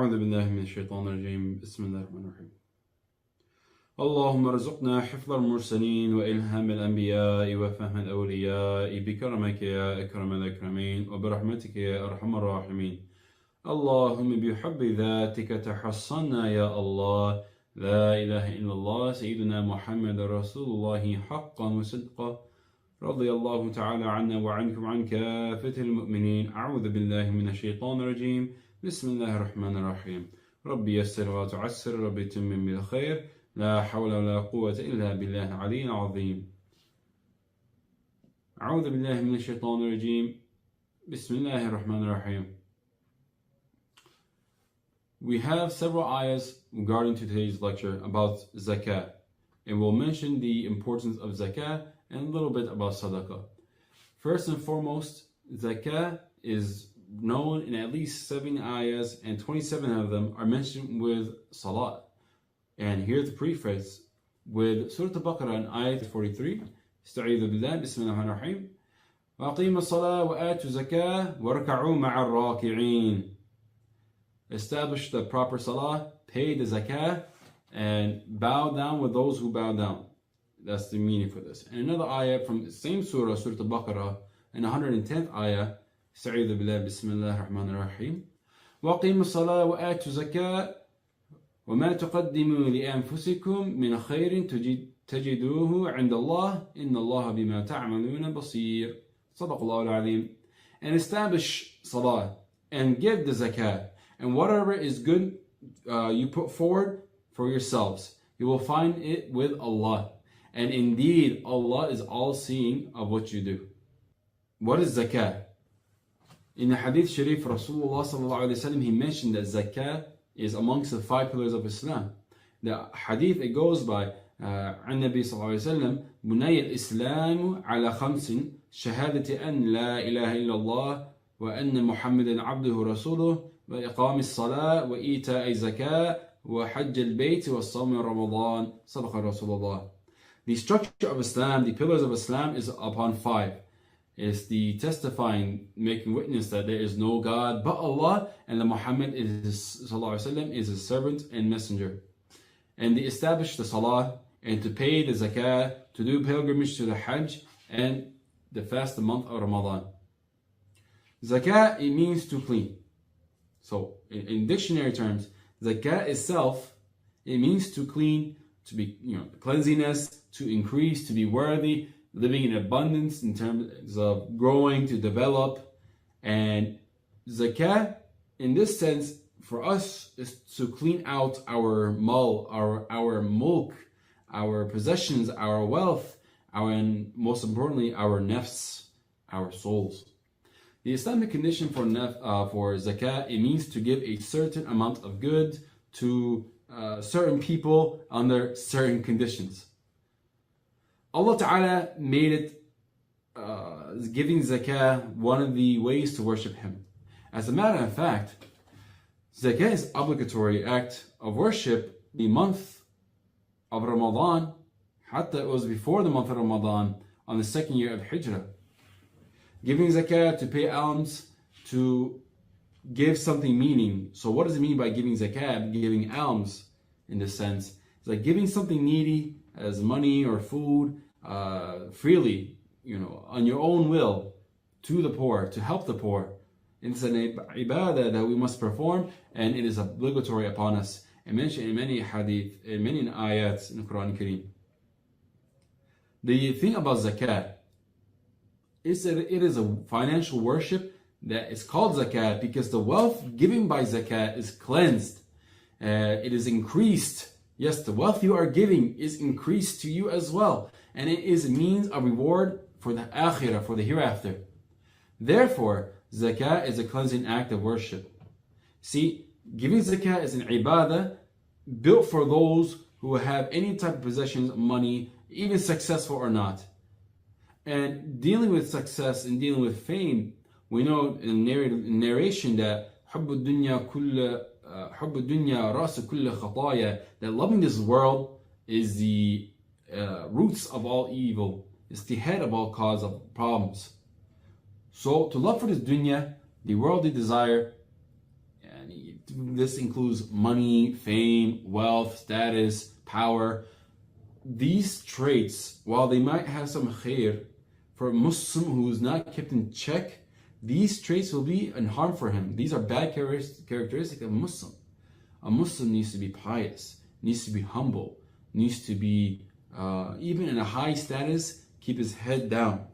أعوذ بالله من الشيطان الرجيم بسم الله الرحمن الرحيم اللهم ارزقنا حفظ المرسلين وإلهام الأنبياء وفهم الأولياء بكرمك يا أكرم الأكرمين وبرحمتك يا أرحم الراحمين اللهم بحب ذاتك تحصنا يا الله لا إله إلا الله سيدنا محمد رسول الله حقا وصدقا رضي الله تعالى عنا وعنكم عن كافة المؤمنين أعوذ بالله من الشيطان الرجيم بسم الله الرحمن الرحيم ربي يسر ولا تعسر ربي يتمم بالخير لا حول ولا قوة إلا بالله العلي العظيم أعوذ بالله من الشيطان الرجيم بسم الله الرحمن الرحيم. We have several ayahs regarding today's lecture about Zakah, and we'll mention the importance of Zakah and a little bit about Sadaqah. First and foremost, Zakah is known in at least 7 ayahs, and 27 of them are mentioned with Salat. And here's the preface with Surah Al-Baqarah in ayah 43. استعيذ بالله بسم الله الرحمن الرحيم وأقيموا الصلاة وآتوا الزكاة واركعوا مع الراكعين. Establish the proper salah, pay the zakah, and bow down with those who bow down. That's the meaning for this. And another ayah from the same surah, Surah Al-Baqarah, in 110th ayah, استعيذ بالله بسم الله الرحمن الرحيم وأقيموا الصلاة وآتوا الزكاة وما تقدموا لأنفسكم من خير تجدوه عند الله إن الله بما تعملون بصير. صدق الله العظيم. And establish salah and give the zakah, and whatever is good you put forward for yourselves, you will find it with Allah, and indeed Allah is all seeing of what you do. What is zakah? In the hadith Shareef, Rasulullah sallallahu alaihi wasallam, he mentioned that zakah is amongst the 5 pillars of Islam. The hadith, it goes by عن النبي صلى الله عليه وسلم بني الإسلام على 5 شهادة أن لا إله إلا الله وأن محمدا عبده ورسوله وإقام الصلاة وإيتاء الزكاة وحج البيت والصوم رمضان. صدق رسول الله. The structure of Islam, the pillars of Islam, is upon 5. It's the testifying, making witness that there is no God but Allah, and that Muhammad is, sallallahu alaihi wasallam, is his servant and messenger. And they establish the salah, and to pay the zakah, to do pilgrimage to the hajj, and the fast the month of Ramadan. Zakah, it means to clean. So in dictionary terms, zakah itself, it means to clean, to be, cleanliness, to increase, to be worthy, living in abundance in terms of growing, to develop. And zakah, in this sense, for us, is to clean out our mal, our mulk, our possessions, our wealth, and most importantly, our nafs, our souls. The Islamic condition for zakah, it means to give a certain amount of good to certain people under certain conditions. Allah Ta'ala made it, giving zakah, one of the ways to worship Him. As a matter of fact, zakah is obligatory act of worship the month of Ramadan, hatta it was before the month of Ramadan, on the 2nd year of Hijrah. Giving zakah, to pay alms, to give something meaning. So what does it mean by giving zakah, giving alms in this sense? It's like giving something needy, as money or food, freely, on your own will, to the poor, to help the poor. It's an ibadah that we must perform, and it is obligatory upon us, and mentioned in many hadith, in many ayats in the Quran Kareem. The thing about zakah is that it is a financial worship that is called zakah because the wealth given by zakah is cleansed, it is increased. Yes, the wealth you are giving is increased to you as well, and it is a means of reward for the akhirah, for the hereafter. Therefore, zakah is a cleansing act of worship. See, giving zakah is an ibadah built for those who have any type of possessions, money, even successful or not. And dealing with success and dealing with fame, we know in narration that حب الدنيا رأس كل خطايا, that loving this world is the roots of all evil, it's the head of all cause of problems. So to love for this dunya, the worldly desire, and This includes money, fame, wealth, status, power. These traits, while they might have some khair, for a Muslim who is not kept in check, these traits will be an harm for him. These are bad characteristics of a Muslim. A Muslim needs to be pious, needs to be humble, needs to be, even in a high status, keep his head down.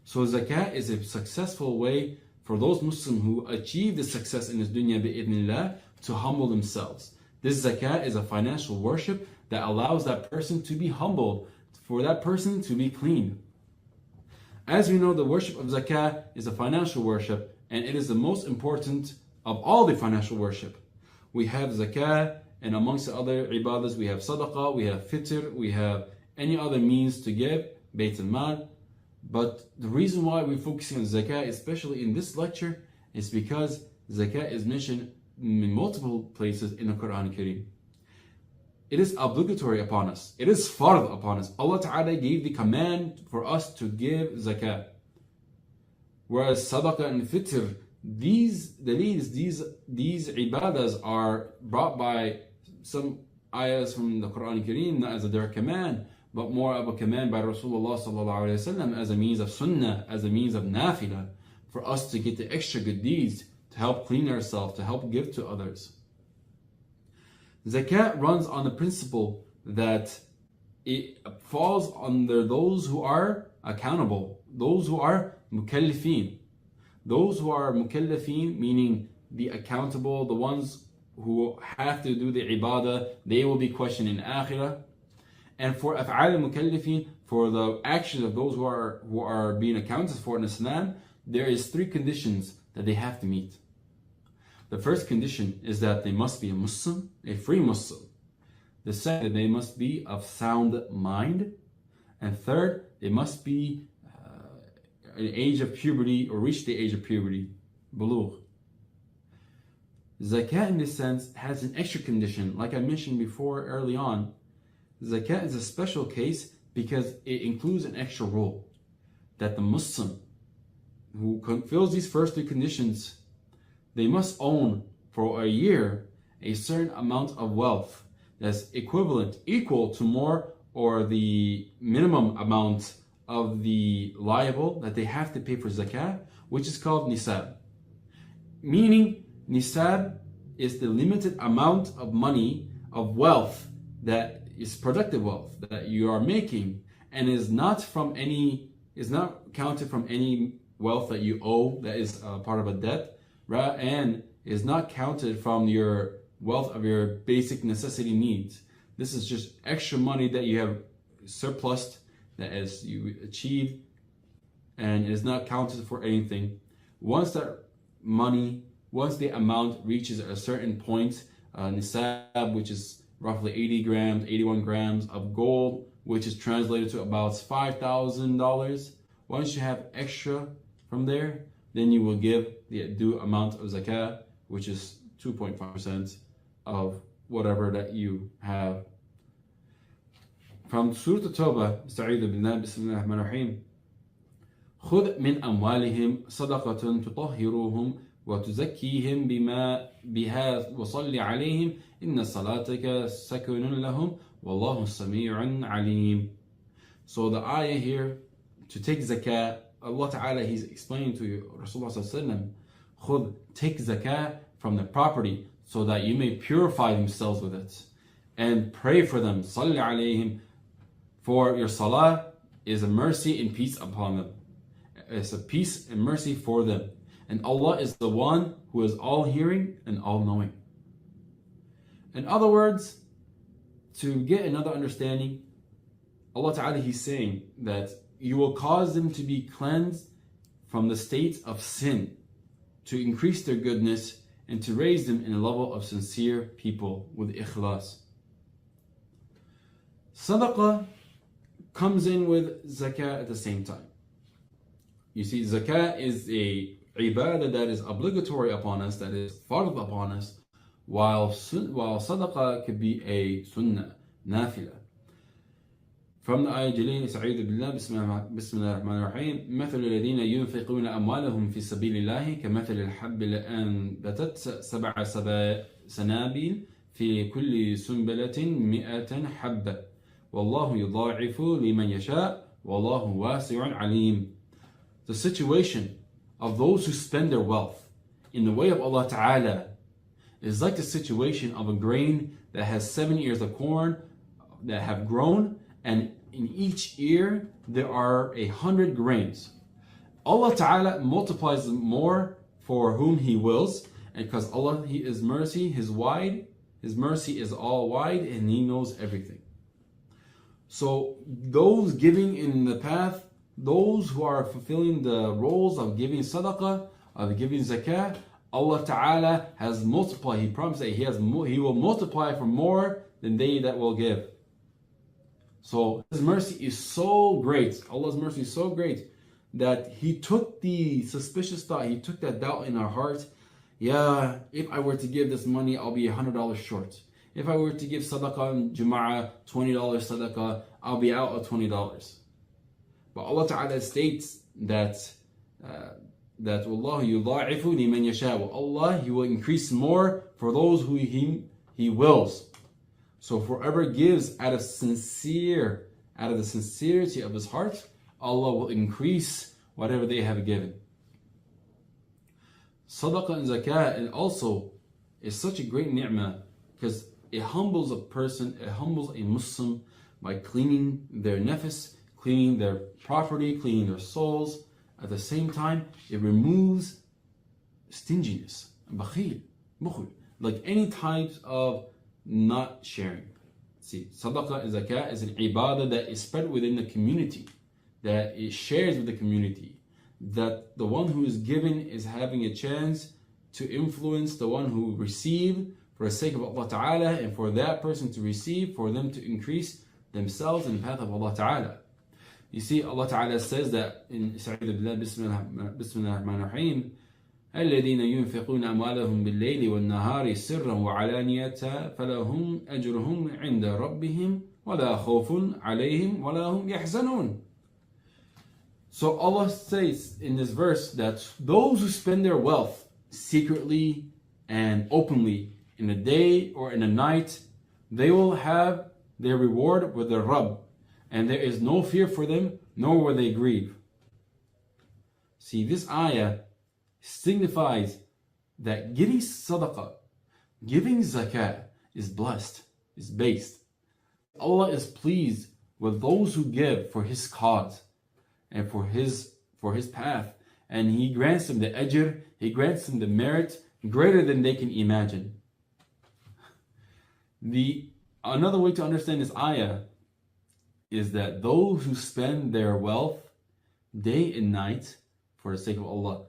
So zakat is a successful way for those Muslims who achieve the success in this dunya bi'idhnillah to humble themselves. This zakat is a financial worship that allows that person to be humbled, for that person to be clean. As we know, the worship of zakah is a financial worship, and it is the most important of all the financial worship. We have zakah, and amongst the other ibadahs, we have sadaqah, we have fitr, we have any other means to give, bayt al-mal. But the reason why we're focusing on zakah, especially in this lecture, is because zakah is mentioned in multiple places in the Quran Kareem. It is obligatory upon us. It is fard upon us. Allah Ta'ala gave the command for us to give zakah. Whereas sadaqah and fitr, these ibadahs are brought by some ayahs from the Quran Kareem, not as a direct command, but more of a command by Rasulullah Sallallahu Alaihi Wasallam as a means of sunnah, as a means of nafilah, for us to get the extra good deeds, to help clean ourselves, to help give to others. Zakat runs on the principle that it falls under those who are accountable, those who are mukallafeen. Those who are mukallafeen, meaning the accountable, the ones who have to do the ibadah, they will be questioned in akhirah. And for af'al mukallafeen, for the actions of those who are being accounted for in Islam, there is 3 conditions that they have to meet. The first condition is that they must be a Muslim, a free Muslim. The second, they must be of sound mind. And third, they must be an age of puberty, or reach the age of puberty, bulugh. Zakat in this sense has an extra condition. Like I mentioned before early on, zakat is a special case because it includes an extra rule that the Muslim who fulfills these first 3 conditions, they must own for a year a certain amount of wealth that's equal to more or the minimum amount of the liable that they have to pay for zakah, which is called nisab. Meaning, nisab is the limited amount of money, of wealth, that is productive wealth that you are making, and is not counted from any wealth that you owe that is part of a debt, and is not counted from your wealth of your basic necessity needs. This is just extra money that you have surplused, that as you achieve, and it is not counted for anything. Once the amount reaches a certain point, nisab, which is roughly 80 grams, 81 grams of gold, which is translated to about $5,000. Once you have extra from there, then you will give the due amount of zakah, which is 2.5% of whatever that you have. From Surah At-Tawbah, Sta'idhu billah, Bismillah ar-Rahman ar-Rahim. خُذْ مِنْ أَمْوَالِهِمْ صَدَقَةً تُطَهِّرُهُمْ وَتُزَكِّيهِمْ بِهَا وَصَلِّ عَلَيْهِمْ إِنَّ صَلَاتَكَ سَكُنٌ لَهُمْ وَاللَّهُ سَمِيعٌ عَلِيمٌ. So the ayah here, to take zakah, Allah Ta'ala, He's explaining to you, Rasulullah Sallallahu Alaihi Wasallam, خُذْ, take zakah from the property so that you may purify themselves with it. And pray for them, صَلِّ عَلَيْهِمْ, for your salah is a mercy and peace upon them. It's a peace and mercy for them. And Allah is the one who is all hearing and all knowing. In other words, to get another understanding, Allah Ta'ala, He's saying that you will cause them to be cleansed from the state of sin, to increase their goodness, and to raise them in a level of sincere people with ikhlas. Sadaqah comes in with zakah at the same time. You see, zakah is a ibadah that is obligatory upon us, that is fard upon us, while sadaqah could be a sunnah, nafilah. From the ayah Jaleel, Sa'id billah, Bismillah ar-Rahman ar-Rahim, مثل الذين ينفقون أموالهم في سبيل الله كمثل الحب أنبتت سبع سنابل في كل سنبلة 100 حبة والله يضاعف لمن يشاء والله واسع عليم. The situation of those who spend their wealth in the way of Allah Ta'ala is like the situation of a grain that has 7 ears of corn that have grown, and in each ear there are 100 grains. Allah Ta'ala multiplies more for whom He wills, and because Allah, He is mercy, His mercy is all wide, and He knows everything. So those giving in the path, those who are fulfilling the roles of giving sadaqah, of giving zakah, Allah Ta'ala has multiplied. He promised that He will multiply for more than they that will give. So His mercy is so great. Allah's mercy is so great that He took the suspicious thought, He took that doubt in our heart. Yeah, if I were to give this money, I'll be $100 short. If I were to give sadaqah on Jum'ah, $20 sadaqah, I'll be out of $20. But Allah Ta'ala states that Wallahu yudha'ifu liman yasha. Allah, He will increase more for those who He wills. So whoever gives out of the sincerity of his heart, Allah will increase whatever they have given. Sadaqah and zakah and also is such a great ni'mah because it humbles a person, it humbles a Muslim by cleaning their nafs, cleaning their property, cleaning their souls. At the same time, it removes stinginess, bakhil, like any types of not sharing. See, sadaqah and zakah is an ibadah that is spread within the community, that it shares with the community, that the one who is given is having a chance to influence the one who received for the sake of Allah Ta'ala, and for that person to receive, for them to increase themselves in the path of Allah Ta'ala. You see, Allah Ta'ala says that in Sa'id billah, Bismillah ar-Rahman ar-Rahim, الذين ينفقون أموالهم بالليل والنهار سرا وعلانية فلهم أجرهم عند ربهم ولا خوف عليهم ولا هم يحزنون. So Allah says in this verse that those who spend their wealth secretly and openly in the day or in the night, they will have their reward with their Rabb, and there is no fear for them, nor will they grieve. See, this ayah signifies that giving sadaqah, giving zakah is blessed, is based. Allah is pleased with those who give for His cause and for His path, and He grants them the ajr, He grants them the merit greater than they can imagine. Another way to understand this ayah is that those who spend their wealth day and night for the sake of Allah,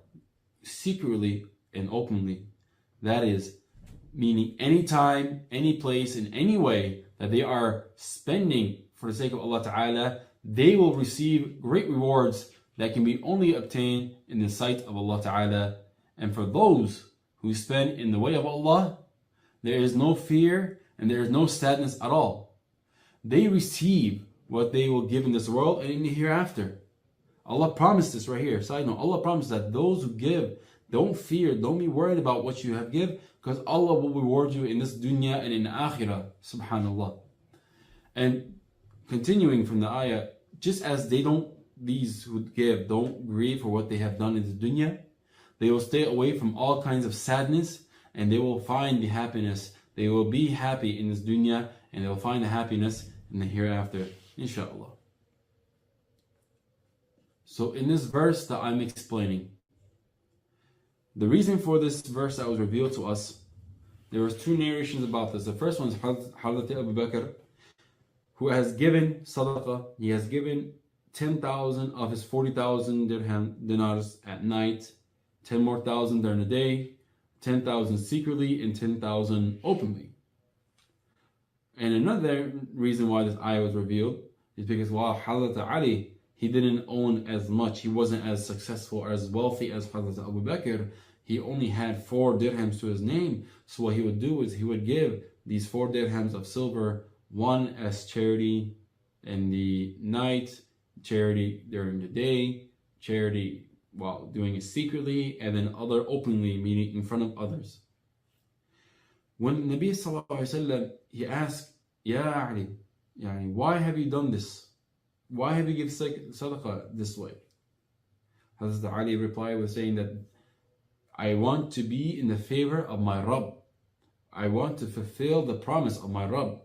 secretly and openly, that is, meaning anytime, any place, in any way that they are spending for the sake of Allah Ta'ala, they will receive great rewards that can be only obtained in the sight of Allah Ta'ala. And for those who spend in the way of Allah, there is no fear and there is no sadness at all. They receive what they will give in this world and in the hereafter. Allah promised this right here. Side note, Allah promised that those who give, don't fear, don't be worried about what you have give, because Allah will reward you in this dunya and in the akhirah. Subhanallah. And continuing from the ayah, just as these who give don't grieve for what they have done in the dunya, they will stay away from all kinds of sadness, and they will find the happiness. They will be happy in this dunya, and they will find the happiness in the hereafter, inshallah. So in this verse that I'm explaining, the reason for this verse that was revealed to us, there was two narrations about this. The first one is Hazrat Abu Bakr, who has given sadaqah. He has given 10,000 of his 40,000 dinars at night, 10 more thousand during the day, 10,000 secretly, and 10,000 openly. And another reason why this ayah was revealed is because while Hazrat Ali, he didn't own as much, he wasn't as successful or as wealthy as Hazrat Abu Bakr, he only had 4 dirhams to his name. So what he would do is he would give these 4 dirhams of silver, one as charity, in the night, charity during the day, charity while doing it secretly, and then other openly, meaning in front of others. When Nabi sallallahu alaihi wasallam, he asked, Ya Ali, yani, why have you done this? Why have you given sadaqah this way? Hazrat Ali replied with saying that I want to be in the favor of my Rabb. I want to fulfill the promise of my Rabb.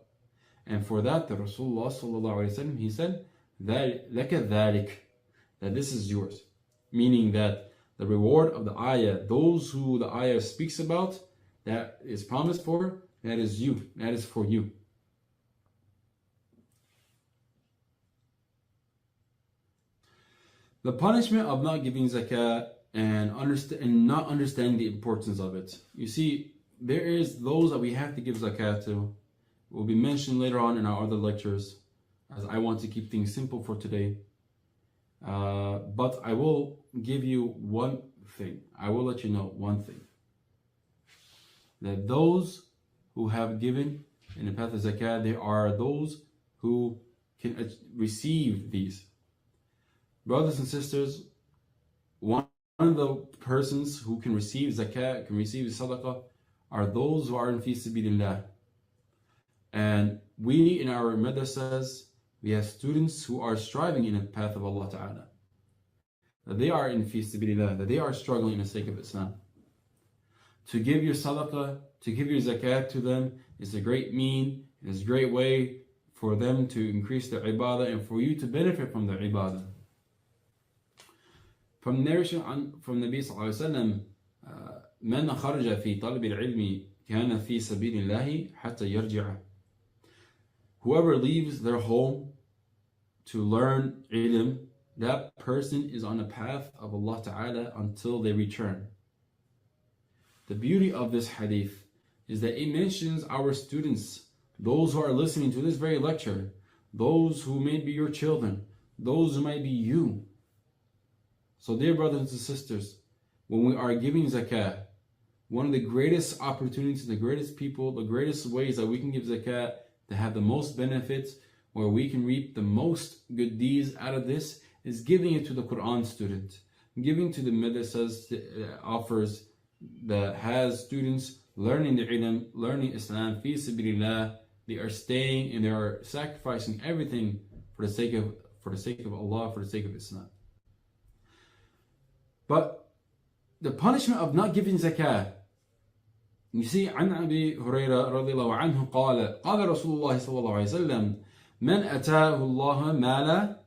And for that, the Rasulullah sallallahu alaihi wasallam, he said, لَكَ ذَلِكَ, that this is yours. Meaning that the reward of the ayah, those who the ayah speaks about, that is promised for, that is you, that is for you. The punishment of not giving zakah and not understanding the importance of it. You see, there is those that we have to give zakah to. Will be mentioned later on in our other lectures, as I want to keep things simple for today. But I will give you one thing. I will let you know one thing. That those who have given in the path of zakah, there are those who can receive these. Brothers and sisters, one of the persons who can receive zakah, can receive sadaqah, are those who are in fi sabilillah. And we in our madrasas, we have students who are striving in the path of Allah Ta'ala. That they are in fi sabilillah, that they are struggling in the sake of Islam. To give your sadaqah, to give your zakat to them is a great mean, it is a great way for them to increase their ibadah and for you to benefit from their ibadah. From narration from Nabi sallallahu alaihi wasallam, من خرج في طلب العلم كان في سبيل الله حتى يرجع. Whoever leaves their home to learn ilm, that person is on the path of Allah Ta'ala until they return. The beauty of this hadith is that it mentions our students, those who are listening to this very lecture, those who may be your children, those who might be you. So dear brothers and sisters, when we are giving zakah, one of the greatest opportunities, the greatest people, the greatest ways that we can give zakah to have the most benefits, where we can reap the most good deeds out of this, is giving it to the Quran student, giving to the madrasas that offers, that has students learning the ilm, learning Islam, fi sabilillah. They are staying and they are sacrificing everything for the sake of Allah, for the sake of Islam. But the punishment of not giving zakah, you see, عن أبي هريرة رضي الله عنه قال رسول الله صلى الله عليه وسلم من أتاه الله مالا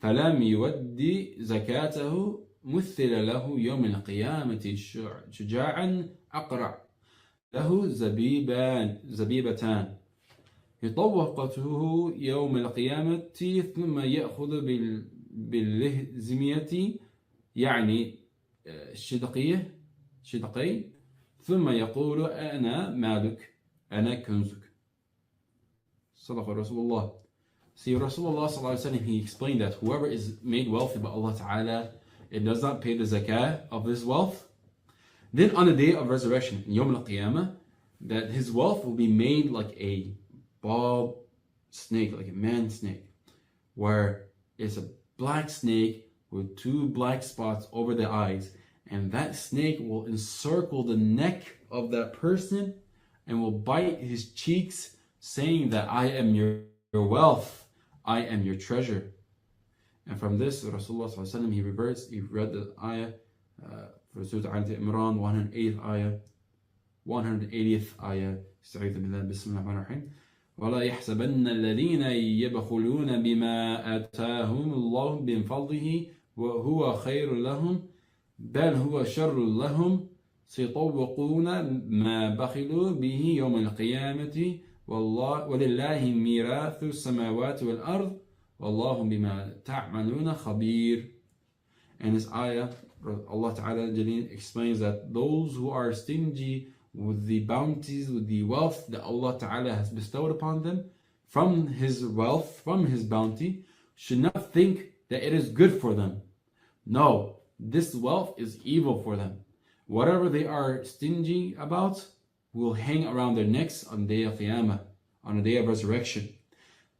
فلم يودي زكاته مثل له يوم القيامة شجاعا أقرع له زبيبتان يطوقته يوم القيامة ثم يأخذ باللهزمية يعني شدقي ثم يقول أنا مالك أنا كنزك. صدق Rasulullah. See, Rasulullah sallallahu alaihi wasallam, he explained that whoever is made wealthy by Allah Ta'ala and does not pay the zakah of his wealth, then on the day of resurrection, in Yawm al-Qiyamah, that his wealth will be made like a bald snake, like a man snake, where it's a black snake with two black spots over the eyes, and that snake will encircle the neck of that person and will bite his cheeks, saying that I am your wealth, I am your treasure. And from this, Rasulullah sallallahu alaihi wasallam, he read the ayah for Surah Al-Imran, 108th ayah, 180th ayah. استعيذ بالله بسم الله الرحمن الرحيم. ولا يحسبن الذين يبخلون بما آتاهم الله من فضله وهو خير لهم بل هو شر لهم سيطوقون ما بخلوا به يوم القيامة ولله ميراث السماوات والأرض والله بما تعملون خبير. And this ayah, Allah Ta'ala explains that those who are stingy with the bounties, with the wealth that Allah Ta'ala has bestowed upon them, from His wealth, from His bounty, should not think that it is good for them. No, this wealth is evil for them. Whatever they are stingy about will hang around their necks on the day of Qiyamah, on the day of resurrection.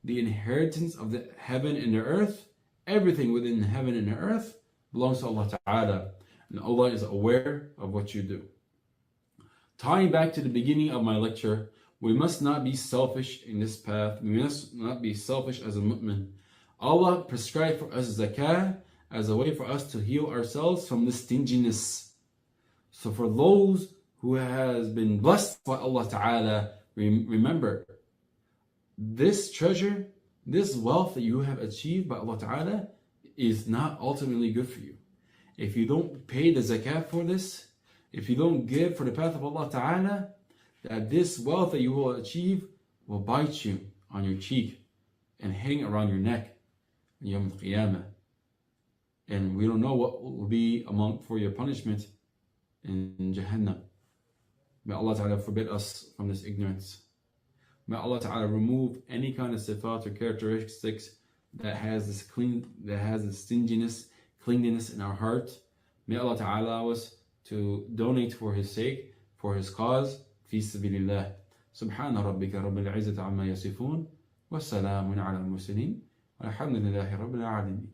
the inheritance of the heaven and the earth, everything within heaven and the earth belongs to Allah Ta'ala. And Allah is aware of what you do. Tying back to the beginning of my lecture, we must not be selfish in this path. We must not be selfish as a mu'min. Allah prescribed for us zakah as a way for us to heal ourselves from this stinginess. So for those who has been blessed by Allah Ta'ala, remember, this treasure, this wealth that you have achieved by Allah Ta'ala is not ultimately good for you. If you don't pay the zakah for this, if you don't give for the path of Allah Ta'ala, that this wealth that you will achieve will bite you on your cheek and hang around your neck in Yawm al-Qiyamah. And we don't know what will be for your punishment in Jahannam. May Allah Ta'ala forbid us from this ignorance. May Allah Ta'ala remove any kind of sifat or characteristics that has this stinginess, cleanliness in our heart. May Allah Ta'ala allow us to donate for His sake, for His cause, في سبيل الله. سبحان ربك رب العزة عما يصفون والسلام على المرسلين والحمد لله رب العالمين.